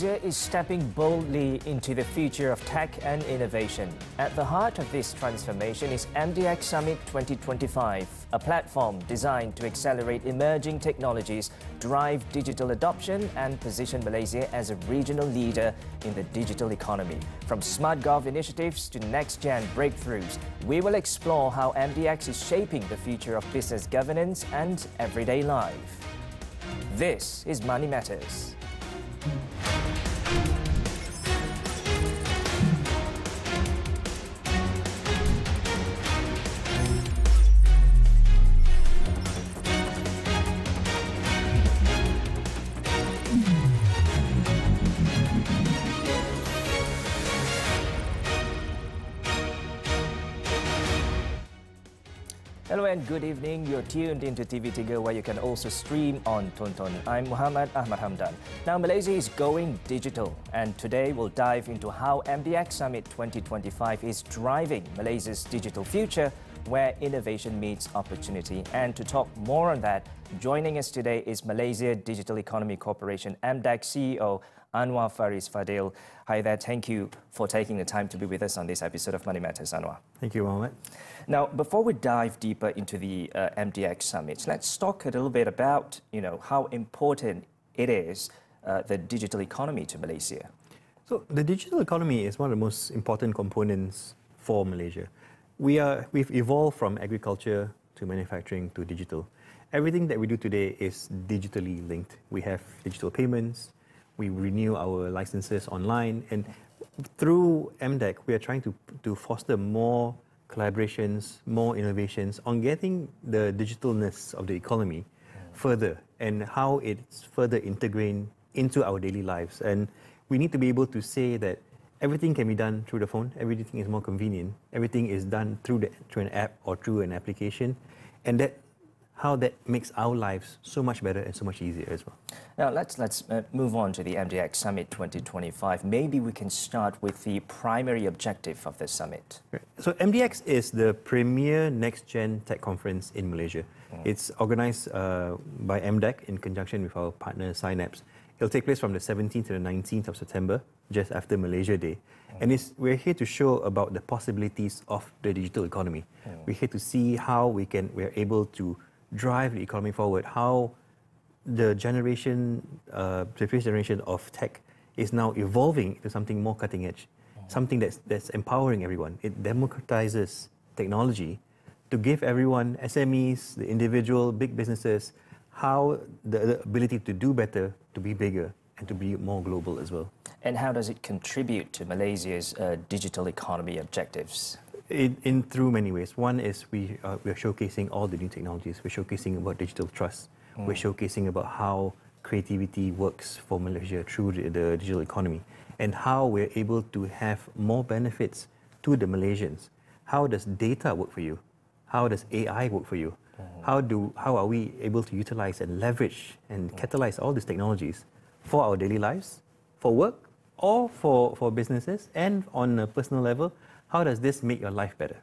Malaysia is stepping boldly into the future of tech and innovation. At the heart of this transformation is MDX Summit 2025, a platform designed to accelerate emerging technologies, drive digital adoption and position Malaysia as a regional leader in the digital economy. From smart gov initiatives to next-gen breakthroughs, we will explore how MDX is shaping the future of business governance and everyday life. This is Money Matters. Hello and good evening. You're tuned into TV3, where you can also stream on Tonton. I'm Muhammad Ahmad Hamdan. Now, Malaysia is going digital, and today we'll dive into how MDX Summit 2025 is driving Malaysia's digital future, where innovation meets opportunity. And to talk more on that, joining us today is Malaysia Digital Economy Corporation MDX CEO Anwar Faris Fadil. Hi there, thank you for taking the time to be with us on this episode of Money Matters, Anwar. Thank you, Mohammed. Now, before we dive deeper into the MDX Summit, let's talk a little bit about, how important it is, the digital economy to Malaysia. So the digital economy is one of the most important components for Malaysia. We've evolved from agriculture to manufacturing to digital. Everything that we do today is digitally linked. We have digital payments, we renew our licenses online, and through MDEC, we are trying to foster more collaborations, more innovations on getting the digitalness of the economy further and how it's further integrated into our daily lives. And we need to be able to say that everything can be done through the phone, everything is more convenient, everything is done through an app or through an application, and how that makes our lives so much better and so much easier as well. Now, let's move on to the MDX Summit 2025. Maybe we can start with the primary objective of the summit. Right. So MDX is the premier next-gen tech conference in Malaysia. It's organized by MDEC in conjunction with our partner Synapse. It'll take place from the 17th to the 19th of September, just after Malaysia Day. And we're here to show about the possibilities of the digital economy. We're here to see how we're able to drive the economy forward, how the previous generation of tech is now evolving into something more cutting edge, something that's empowering everyone. It democratizes technology to give everyone, SMEs, the individual, big businesses, how the ability to do better, to be bigger, and to be more global as well. And how does it contribute to Malaysia's digital economy objectives? Through many ways. One is we are showcasing all the new technologies. We're showcasing about digital trust. We're showcasing about how creativity works for Malaysia through the digital economy, and how we're able to have more benefits to the Malaysians. How does data work for you? How does AI work for you? How are we able to utilize and leverage and catalyze all these technologies for our daily lives, for work, or for businesses, and on a personal level? How does this make your life better?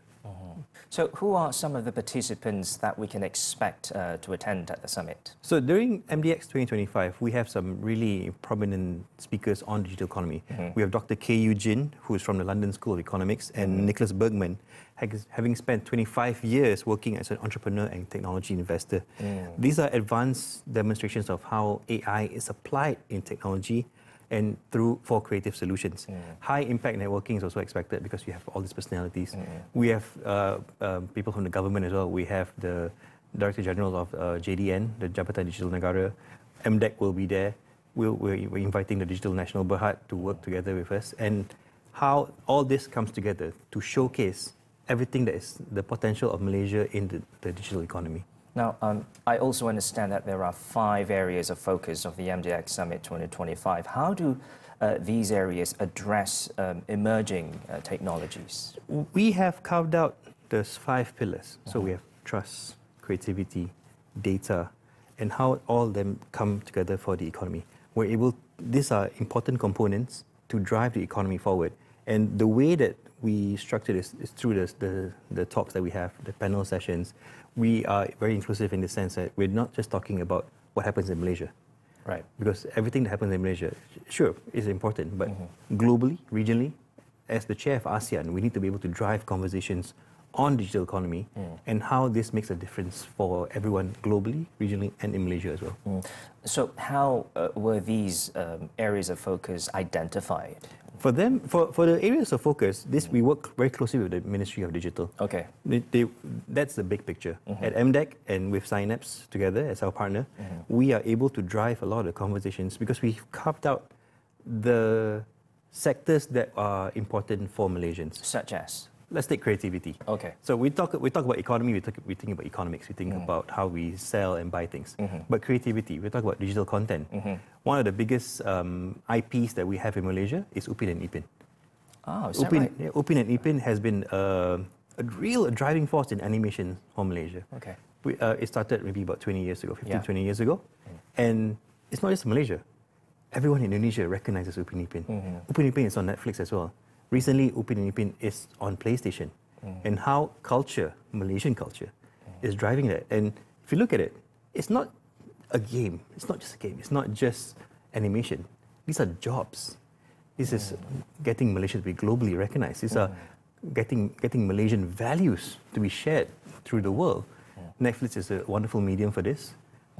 So who are some of the participants that we can expect to attend at the summit? So during MDX 2025, we have some really prominent speakers on digital economy. We have Dr. K.U. Jin, who is from the London School of Economics, and Nicholas Bergman, having spent 25 years working as an entrepreneur and technology investor. These are advanced demonstrations of how AI is applied in technology and for creative solutions. High impact networking is also expected because we have all these personalities. We have people from the government as well. We have the Director General of JDN, the Jabatan Digital Negara. MDEC will be there. We're inviting the Digital National Berhad to work together with us, and how all this comes together to showcase everything that is the potential of Malaysia in the digital economy. Now, I also understand that there are 5 areas of focus of the MDX Summit 2025. How do these areas address emerging technologies? We have carved out those 5 pillars. So we have trust, creativity, data, and how all of them come together for the economy. These are important components to drive the economy forward. And the way that we structure this is through the talks that we have, the panel sessions. We are very inclusive in the sense that we're not just talking about what happens in Malaysia. Right. Because everything that happens in Malaysia, sure, is important, but globally, regionally, as the chair of ASEAN, we need to be able to drive conversations on digital economy and how this makes a difference for everyone globally, regionally, and in Malaysia as well. So how were these areas of focus identified? For them, for the areas of focus, we work very closely with the Ministry of Digital. Okay. That's the big picture. At MDEC and with Synapse together as our partner, we are able to drive a lot of conversations because we've carved out the sectors that are important for Malaysians. Such as? Let's take creativity. Okay. So we talk about economy, we think about economics, we think about how we sell and buy things. But creativity, we talk about digital content. One of the biggest IPs that we have in Malaysia is Upin and Ipin. Oh, is that right? Yeah, Upin and Ipin has been a real driving force in animation for Malaysia. Okay. It started maybe about 20 years ago, 15, 20 years ago. And it's not just Malaysia. Everyone in Indonesia recognizes Upin Ipin. Upin Ipin is on Netflix as well. Recently, Upin and Ipin is on PlayStation. And how culture, Malaysian culture, is driving that. And if you look at it, it's not a game. It's not just a game. It's not just animation. These are jobs. This is getting Malaysia to be globally recognized. These are getting Malaysian values to be shared through the world. Netflix is a wonderful medium for this.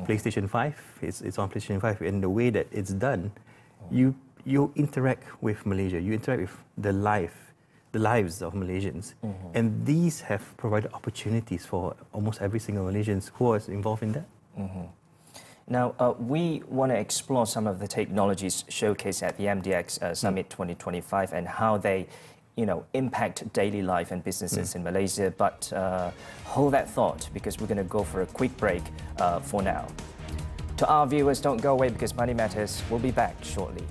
PlayStation 5, it's on PlayStation 5. And the way that it's done, you interact with Malaysia, you interact with the lives of Malaysians. And these have provided opportunities for almost every single Malaysian who is involved in that. Now, we want to explore some of the technologies showcased at the MDX Summit 2025 and how they impact daily life and businesses in Malaysia. But hold that thought because we're going to go for a quick break for now. To our viewers, don't go away because Money Matters will be back shortly.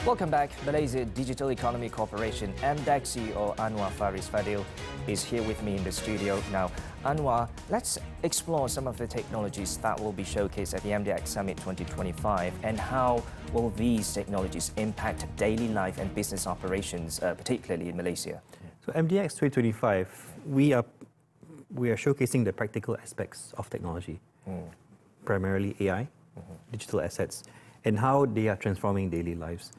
Welcome back. Malaysia Digital Economy Corporation MDX CEO Anwar Faris Fadil is here with me in the studio. Now, Anwar, let's explore some of the technologies that will be showcased at the MDX Summit 2025 and how will these technologies impact daily life and business operations, particularly in Malaysia. So MDX 2025, we are showcasing the practical aspects of technology, primarily AI, digital assets, and how they are transforming daily lives.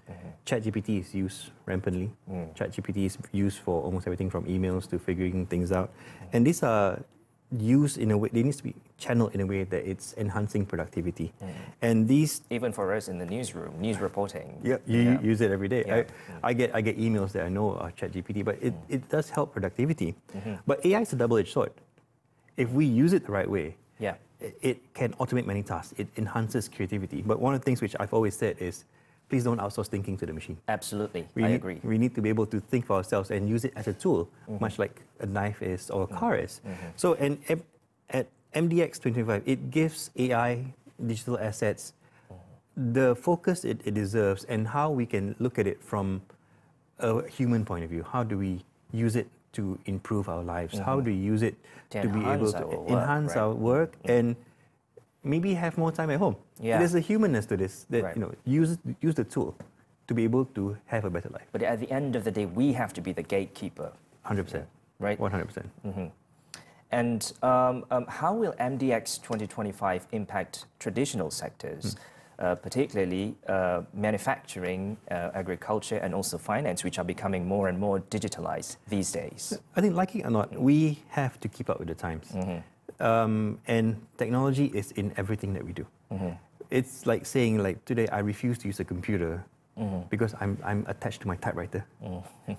ChatGPT is used rampantly. ChatGPT is used for almost everything from emails to figuring things out. And these are used in a way, they need to be channeled in a way that it's enhancing productivity. And these... Even for us in the newsroom, news reporting. Yeah, you use it every day. Yeah. I get emails that I know are ChatGPT, but it does help productivity. But AI is a double-edged sword. If we use it the right way, it can automate many tasks. It enhances creativity. But one of the things which I've always said is, please don't outsource thinking to the machine. Absolutely, I agree. We need to be able to think for ourselves and use it as a tool, much like a knife is or a car is. So, and at MDX 2025, it gives AI, digital assets, the focus it deserves, and how we can look at it from a human point of view. How do we use it to improve our lives? How do we use it to be able to enhance our work and maybe have more time at home? There's a humanness to this, that use the tool to be able to have a better life. But at the end of the day, we have to be the gatekeeper. 100%. Right? 100%. And how will MDX 2025 impact traditional sectors, particularly manufacturing, agriculture, and also finance, which are becoming more and more digitalized these days? I think, like it or not, we have to keep up with the times. And technology is in everything that we do. It's like saying, like, today I refuse to use a computer because I'm attached to my typewriter.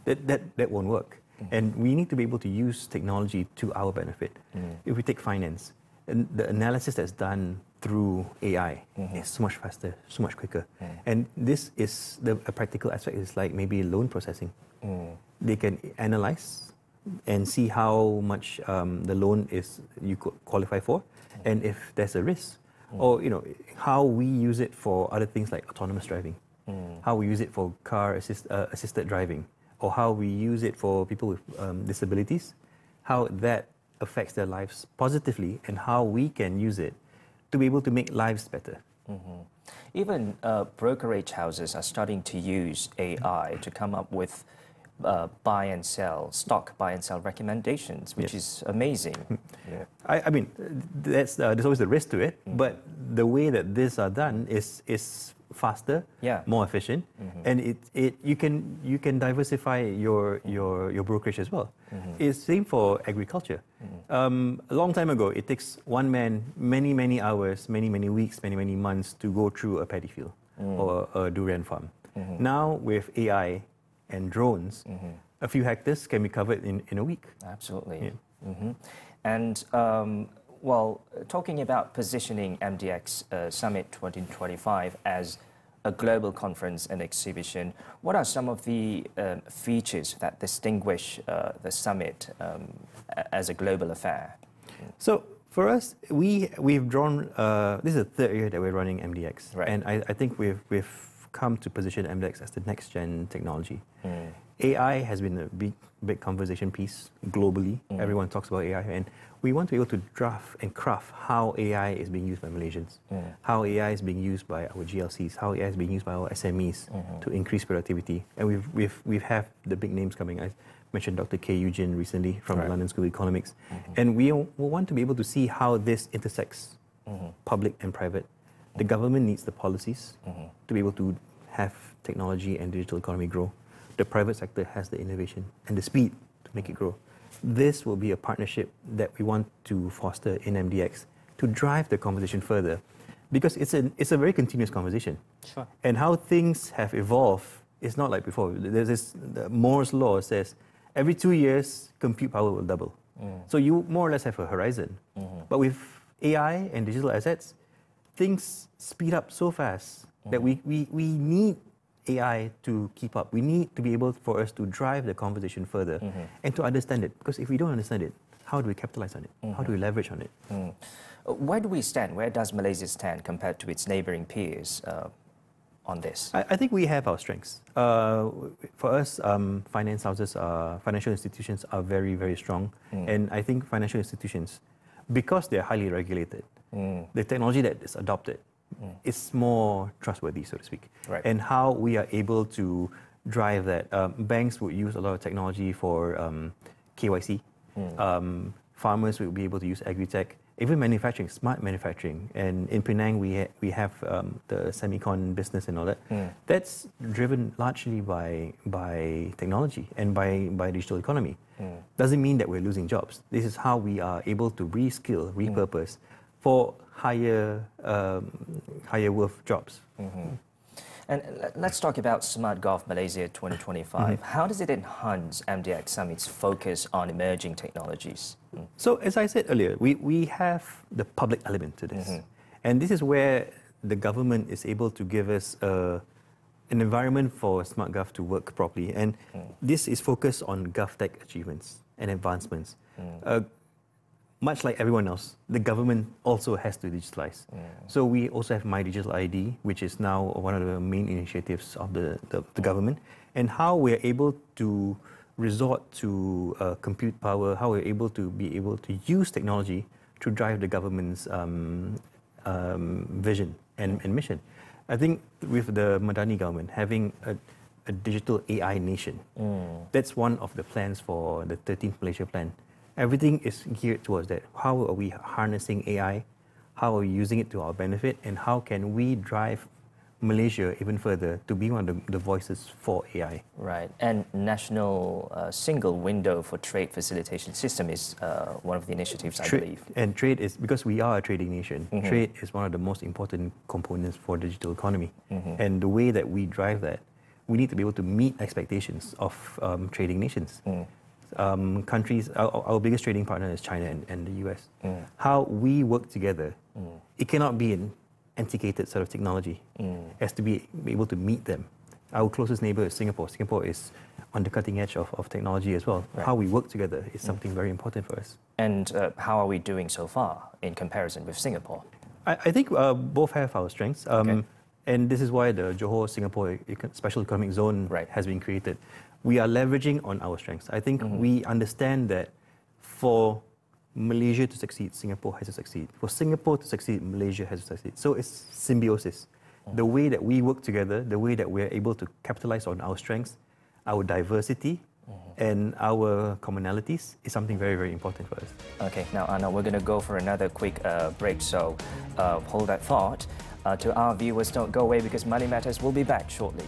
That won't work. And we need to be able to use technology to our benefit. If we take finance, and the analysis that's done through AI is so much faster, so much quicker. And this is a practical aspect, is like maybe loan processing. They can analyze and see how much the loan is you qualify for, and if there's a risk, or how we use it for other things like autonomous driving, how we use it for car assisted driving, or how we use it for people with disabilities, how that affects their lives positively, and how we can use it to be able to make lives better. Even brokerage houses are starting to use AI to come up with buy and sell recommendations, which is amazing. I mean, there's always a risk to it, but the way that these are done is faster, more efficient, and you can diversify your brokerage as well. It's same for agriculture. A long time ago, it takes one man many hours, many weeks, many months to go through a paddy field or a durian farm. Now with AI and drones, a few hectares can be covered in a week. Absolutely. And well, talking about positioning MDX Summit 2025 as a global conference and exhibition, what are some of the features that distinguish the summit as a global affair? So for us, we've drawn, this is the third year that we're running MDX, and I think we've come to position MDX as the next gen technology. AI has been a big conversation piece globally. Everyone talks about AI, and we want to be able to draft and craft how AI is being used by Malaysians, how AI is being used by our GLCs, how AI is being used by our SMEs to increase productivity. And we've have the big names coming. I mentioned Dr. K. Eugene recently from the London School of Economics, and we want to be able to see how this intersects public and private. The government needs the policies to be able to have technology and digital economy grow. The private sector has the innovation and the speed to make it grow. This will be a partnership that we want to foster in MDX to drive the conversation further, because it's a very continuous conversation. And how things have evolved is not like before. There's this, the Moore's law says every 2 years compute power will double. So you more or less have a horizon. But with AI and digital assets, things speed up so fast that we need AI to keep up. We need to be able for us to drive the conversation further and to understand it. Because if we don't understand it, how do we capitalize on it? How do we leverage on it? Where do we stand? Where does Malaysia stand compared to its neighboring peers on this? I think we have our strengths. For us, finance houses, financial institutions are very strong. And I think financial institutions, because they're highly regulated, the technology that is adopted is more trustworthy, so to speak. And how we are able to drive that. Banks would use a lot of technology for KYC. Farmers will be able to use agri-tech. Even manufacturing, smart manufacturing. And in Penang, we have the semicon business and all that. That's driven largely by technology and by digital economy. doesn't mean that we're losing jobs. This is how we are able to reskill, repurpose for higher worth jobs. And let's talk about Smart Golf Malaysia 2025. How does it enhance MDX Summit's focus on emerging technologies? So as I said earlier, we have the public element to this. And this is where the government is able to give us an environment for Smart Gov to work properly. And this is focused on GovTech achievements and advancements. Much like everyone else, the government also has to digitalize. So we also have My Digital ID, which is now one of the main initiatives of the government, and how we're able to resort to compute power, how we're able to use technology to drive the government's vision and mission. I think with the Madani government having a digital AI nation, that's one of the plans for the 13th Malaysia Plan. Everything is geared towards that. How are we harnessing AI? How are we using it to our benefit? And how can we drive Malaysia even further to be one of the voices for AI? Right. And National Single Window for Trade Facilitation System is one of the initiatives, I believe. And trade is, because we are a trading nation, trade is one of the most important components for digital economy. And the way that we drive that, we need to be able to meet expectations of trading nations. Countries, our biggest trading partner is China and the US. How we work together, it cannot be an antiquated sort of technology. It has to be able to meet them. Our closest neighbor is Singapore. Singapore is on the cutting edge of technology as well. Right. How we work together is something very important for us. And how are we doing so far in comparison with Singapore? I think both have our strengths. Okay. And this is why the Johor-Singapore Special Economic Zone has been created. We are leveraging on our strengths. I think we understand that for Malaysia to succeed, Singapore has to succeed. For Singapore to succeed, Malaysia has to succeed. So it's symbiosis. The way that we work together, the way that we're able to capitalize on our strengths, our diversity, and our commonalities is something very, very important for us. Okay, now Anna, we're going to go for another quick break, so hold that thought. To our viewers, don't go away because Money Matters will be back shortly.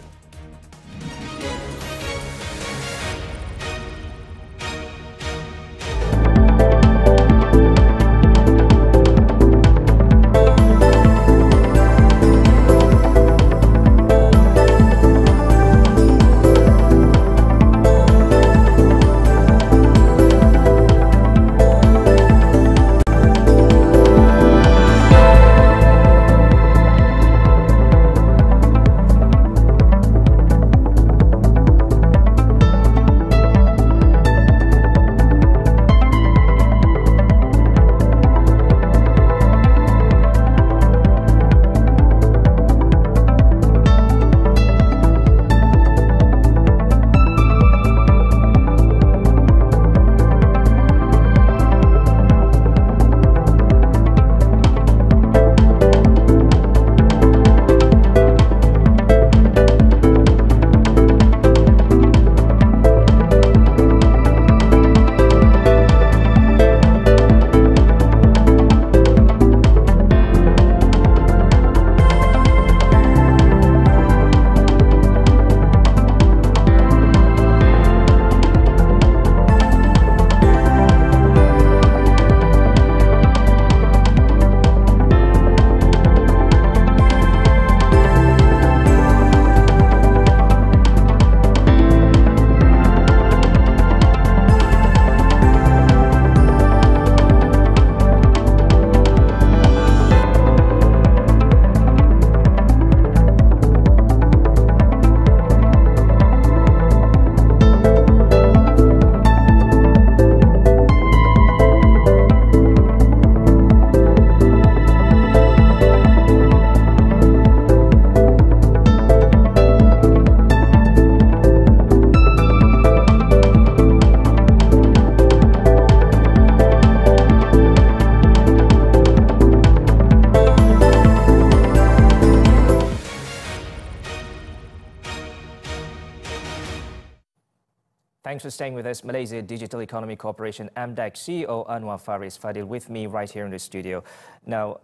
Thanks for staying with us. Malaysia Digital Economy Corporation MDX CEO Anwar Faris Fadil with me right here in the studio. Now,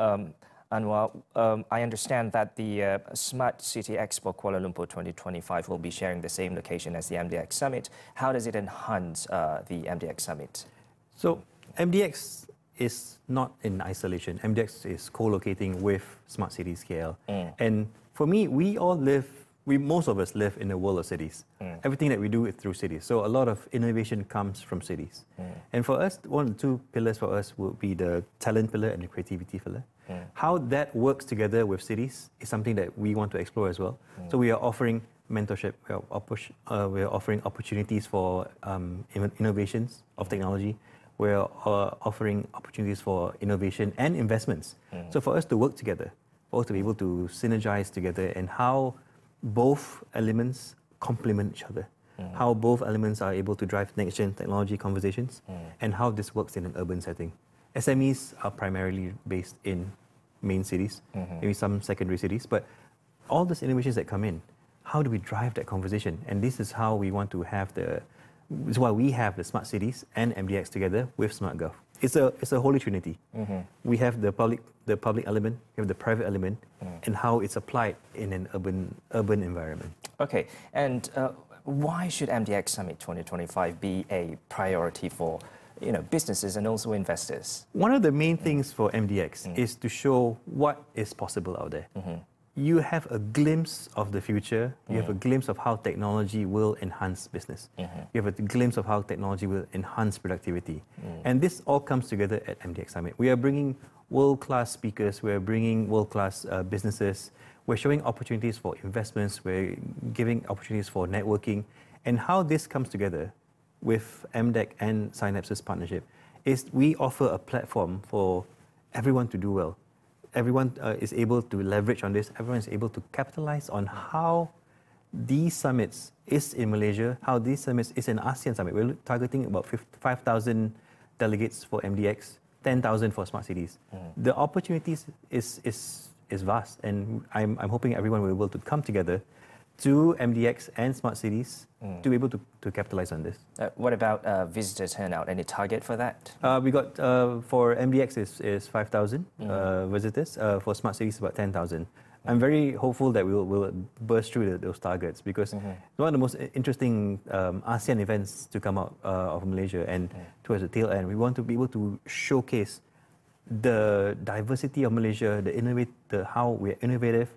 Anwar, I understand that the Smart City Expo Kuala Lumpur 2025 will be sharing the same location as the MDX Summit. How does it enhance the MDX Summit? So MDX is not in isolation. MDX is co-locating with Smart Cities KL. And for me, most of us live in a world of cities. Everything that we do is through cities. So a lot of innovation comes from cities. And for us, one of the two pillars for us will be the talent pillar and the creativity pillar. How that works together with cities is something that we want to explore as well. So we are offering mentorship, we are offering opportunities for innovations of technology. We're offering opportunities for innovation and investments. So for us to work together, for us to be able to synergize together, and how both elements complement each other, how both elements are able to drive next-gen technology conversations, and how this works in an urban setting. SMEs are primarily based in main cities, maybe some secondary cities, but all these innovations that come in, how do we drive that conversation? And this is how we want to have this is why we have the smart cities and MDX together with SmartGov. It's a holy trinity. We have the public element, we have the private element, and how it's applied in an urban environment. Okay, and why should MDX Summit 2025 be a priority for businesses and also investors? One of the main things for MDX is to show what is possible out there. You have a glimpse of the future. You have a glimpse of how technology will enhance business. You have a glimpse of how technology will enhance productivity. And this all comes together at MDX Summit. We are bringing world-class speakers. We're bringing world-class businesses. We're showing opportunities for investments. We're giving opportunities for networking. And how this comes together with MDEC and Synapse's partnership is we offer a platform for everyone to do well. Everyone is able to leverage on this. Everyone is able to capitalize on how these summits is in Malaysia, how these summits is an ASEAN summit. We're targeting about 5,000 delegates for MDX, 10,000 for smart cities. The opportunities is vast, and I'm hoping everyone will be able to come together to MDX and smart cities to be able to capitalize on this. What about visitor turnout? Any target for that? We got, for MDX is 5,000 visitors. For smart cities, about 10,000. I'm very hopeful that we'll burst through those targets, because it's one of the most interesting ASEAN events to come out of Malaysia, and towards the tail end, we want to be able to showcase the diversity of Malaysia, how we're innovative,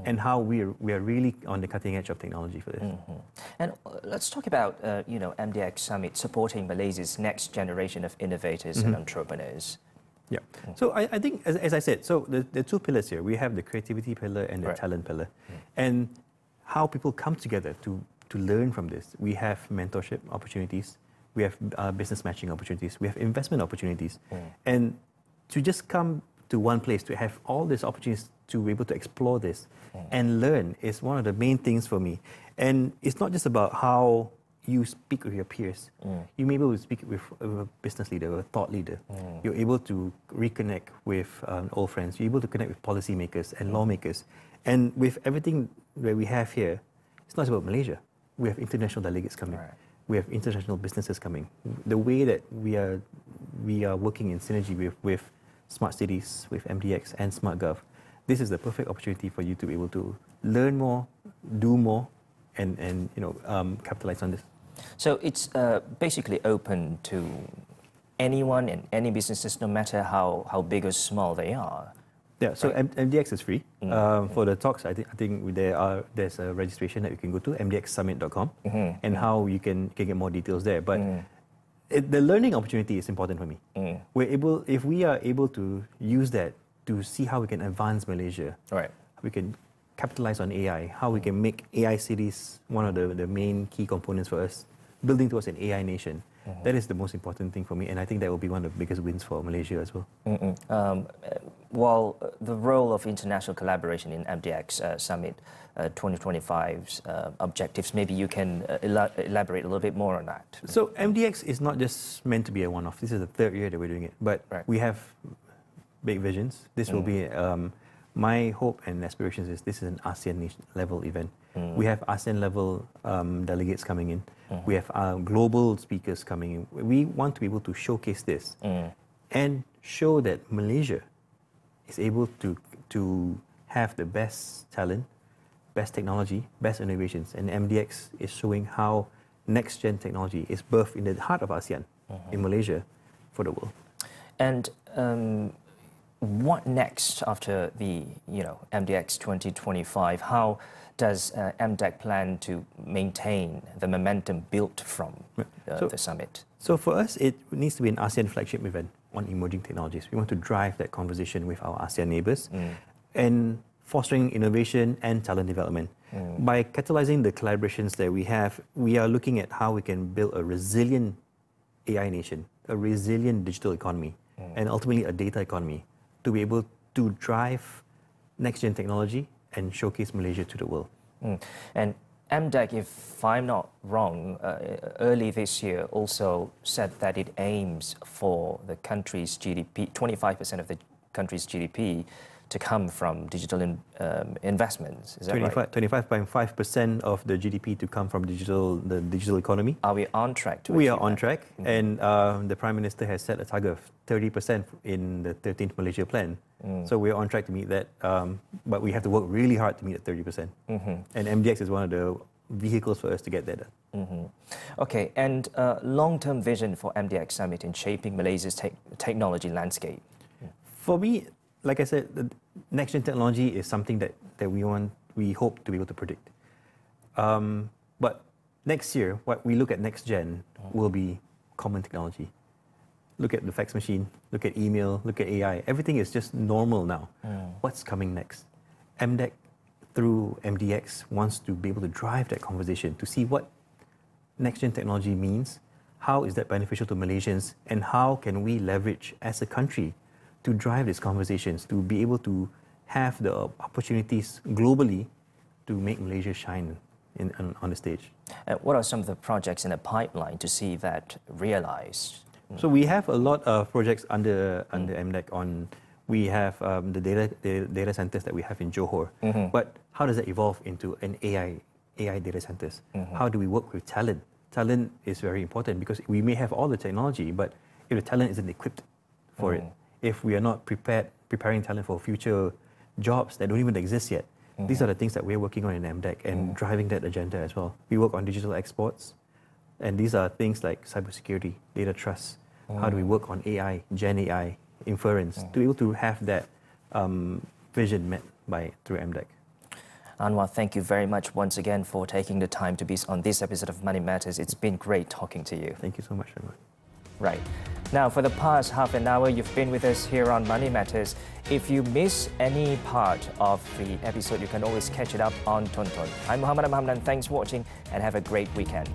and how we are really on the cutting edge of technology for this. And let's talk about MDX Summit supporting Malaysia's next generation of innovators and entrepreneurs. Yeah. So I think, as I said, so the two pillars here, we have the creativity pillar and the talent pillar, and how people come together to learn from this. We have mentorship opportunities, we have business matching opportunities, we have investment opportunities, and to just come to one place, to have all these opportunities to be able to explore this and learn is one of the main things for me. And it's not just about how you speak with your peers. You may be able to speak with a business leader, a thought leader. You're able to reconnect with old friends. You're able to connect with policymakers and lawmakers. And with everything that we have here, it's not just about Malaysia. We have international delegates coming. We have international businesses coming. The way that we are working in synergy with smart cities, with MDX and SmartGov, this is the perfect opportunity for you to be able to learn more, do more, and capitalize on this. So it's basically open to anyone and any businesses, no matter how big or small they are. Yeah. So MDX is free. For the talks, I think there's a registration that you can go to mdxsummit.com, and how you can get more details there. But the learning opportunity is important for me. If we are able to use that to see how we can advance Malaysia, we can capitalize on AI, how we can make AI cities one of the main key components for us, building towards an AI nation. That is the most important thing for me, and I think that will be one of the biggest wins for Malaysia as well. While the role of international collaboration in MDX Summit 2025's objectives, maybe you can elaborate a little bit more on that. So MDX is not just meant to be a one-off. This is the third year that we're doing it, but we have big visions. This will be, my hope and aspirations is this is an ASEAN level event. We have ASEAN level delegates coming in. We have global speakers coming in. We want to be able to showcase this and show that Malaysia is able to have the best talent, best technology, best innovations. And MDX is showing how next-gen technology is birthed in the heart of ASEAN, in Malaysia, for the world. And what next after the MDX 2025? How does MDEC plan to maintain the momentum built from the summit? So for us, it needs to be an ASEAN flagship event on emerging technologies. We want to drive that conversation with our ASEAN neighbours and fostering innovation and talent development. By catalyzing the collaborations that we have, we are looking at how we can build a resilient AI nation, a resilient digital economy, and ultimately a data economy to be able to drive next-gen technology and showcase Malaysia to the world. And MDEC, if I'm not wrong, early this year also said that it aims for the country's GDP, 25% of the country's GDP to come from digital investments. Is that right? 25.5% of the GDP to come from the digital economy. Are we on track to We achieve are on that? track, and the Prime Minister has set a target of 30% in the 13th Malaysia Plan. So we are on track to meet that, but we have to work really hard to meet the 30%. And MDX is one of the vehicles for us to get there. Okay, and long-term vision for MDX Summit in shaping Malaysia's technology landscape? For me, like I said, the next-gen technology is something that we hope to be able to predict. But next year, what we look at next-gen will be common technology. Look at the fax machine, look at email, look at AI. Everything is just normal now. What's coming next? MDEC, through MDX, wants to be able to drive that conversation to see what next-gen technology means, how is that beneficial to Malaysians, and how can we leverage as a country to drive these conversations, to be able to have the opportunities globally to make Malaysia shine on the stage. What are some of the projects in the pipeline to see that realized? So we have a lot of projects under MDEC. We have the data centers that we have in Johor. But how does that evolve into an AI data centers? How do we work with talent? Talent is very important because we may have all the technology, but if the talent isn't equipped for it, if we are not preparing talent for future jobs that don't even exist yet, these are the things that we're working on in MDEC and driving that agenda as well. We work on digital exports, and these are things like cybersecurity, data trust. How do we work on AI, Gen AI, inference, to be able to have that vision met through MDEC. Anwar, thank you very much once again for taking the time to be on this episode of Money Matters. It's been great talking to you. Thank you so much, Anwar. Right. Now, for the past half an hour, you've been with us here on Money Matters. If you miss any part of the episode, you can always catch it up on Tonton. I'm Muhammad Hamdan. Thanks for watching and have a great weekend.